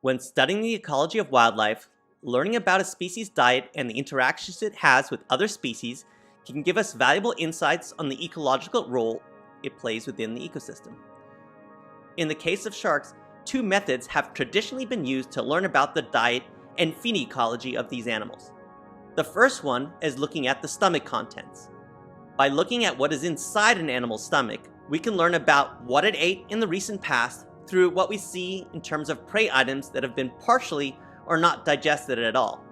When studying the ecology of wildlife, learning about a species' diet and the interactions it has with other species can give us valuable insights on the ecological role it plays within the ecosystem. In the case of sharks, two methods have traditionally been used to learn about the diet and feeding ecology of these animals. The first one is looking at the stomach contents. By looking at what is inside an animal's stomach, we can learn about what it ate in the recent past through what we see in terms of prey items that have been partially or not digested at all.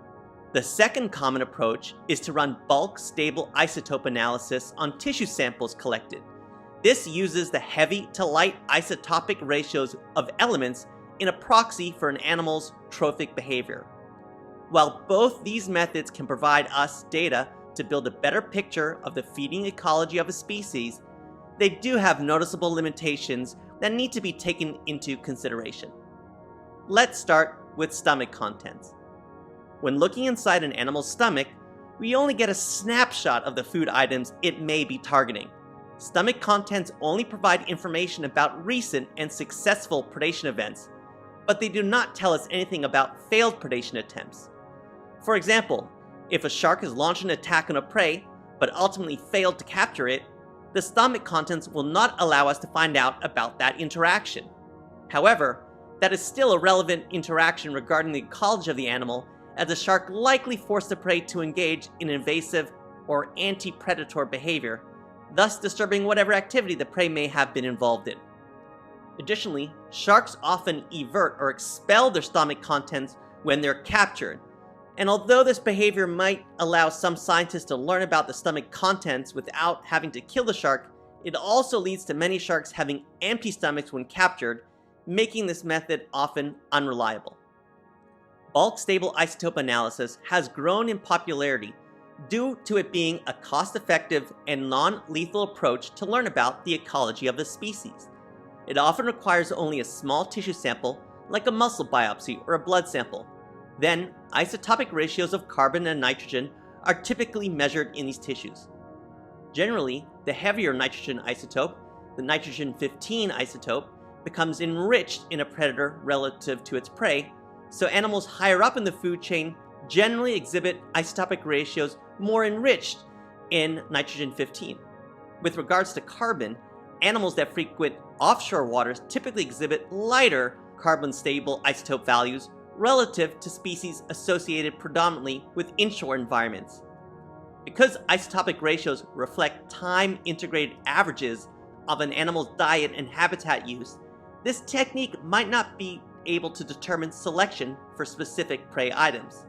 The second common approach is to run bulk stable isotope analysis on tissue samples collected. This uses the heavy to light isotopic ratios of elements in a proxy for an animal's trophic behavior. While both these methods can provide us data to build a better picture of the feeding ecology of a species, they do have noticeable limitations that need to be taken into consideration. Let's start with stomach contents. When looking inside an animal's stomach, we only get a snapshot of the food items it may be targeting. Stomach contents only provide information about recent and successful predation events, but they do not tell us anything about failed predation attempts. For example, if a shark has launched an attack on a prey, but ultimately failed to capture it, the stomach contents will not allow us to find out about that interaction. However, that is still a relevant interaction regarding the ecology of the animal, as the shark likely forced the prey to engage in invasive or anti-predator behavior, thus disturbing whatever activity the prey may have been involved in. Additionally, sharks often evert or expel their stomach contents when they're captured, and although this behavior might allow some scientists to learn about the stomach contents without having to kill the shark, it also leads to many sharks having empty stomachs when captured, making this method often unreliable. Bulk stable isotope analysis has grown in popularity due to it being a cost-effective and non-lethal approach to learn about the ecology of the species. It often requires only a small tissue sample, like a muscle biopsy or a blood sample. Then, isotopic ratios of carbon and nitrogen are typically measured in these tissues. Generally, the heavier nitrogen isotope, the nitrogen-15 isotope, becomes enriched in a predator relative to its prey, so animals higher up in the food chain generally exhibit isotopic ratios more enriched in nitrogen-15. With regards to carbon, animals that frequent offshore waters typically exhibit lighter carbon-stable isotope values relative to species associated predominantly with inshore environments. Because isotopic ratios reflect time-integrated averages of an animal's diet and habitat use, this technique might not be able to determine selection for specific prey items.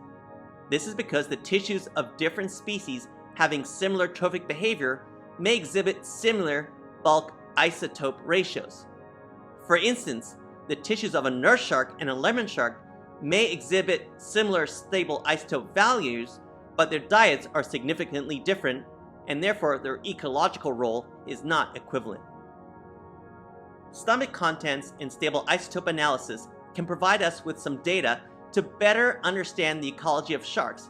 This is because the tissues of different species having similar trophic behavior may exhibit similar bulk isotope ratios. For instance, the tissues of a nurse shark and a lemon shark may exhibit similar stable isotope values, but their diets are significantly different, and therefore their ecological role is not equivalent. Stomach contents and stable isotope analysis can provide us with some data to better understand the ecology of sharks,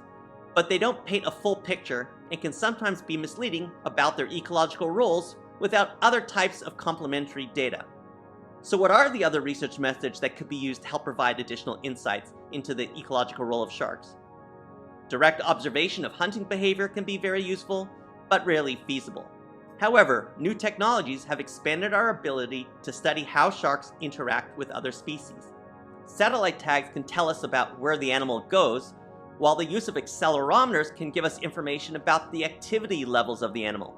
but they don't paint a full picture and can sometimes be misleading about their ecological roles without other types of complementary data. So what are the other research methods that could be used to help provide additional insights into the ecological role of sharks? Direct observation of hunting behavior can be very useful, but rarely feasible. However, new technologies have expanded our ability to study how sharks interact with other species. Satellite tags can tell us about where the animal goes, while the use of accelerometers can give us information about the activity levels of the animal.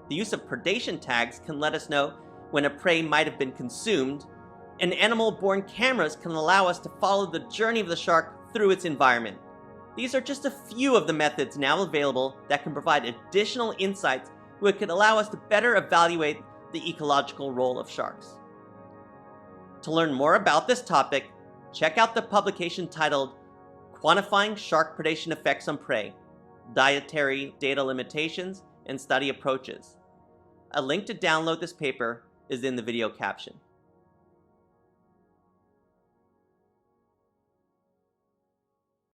The use of predation tags can let us know when a prey might have been consumed, and animal-borne cameras can allow us to follow the journey of the shark through its environment. These are just a few of the methods now available that can provide additional insights which could allow us to better evaluate the ecological role of sharks. To learn more about this topic, check out the publication titled Quantifying Shark Predation Effects on Prey, Dietary Data Limitations and Study Approaches. A link to download this paper is in the video caption.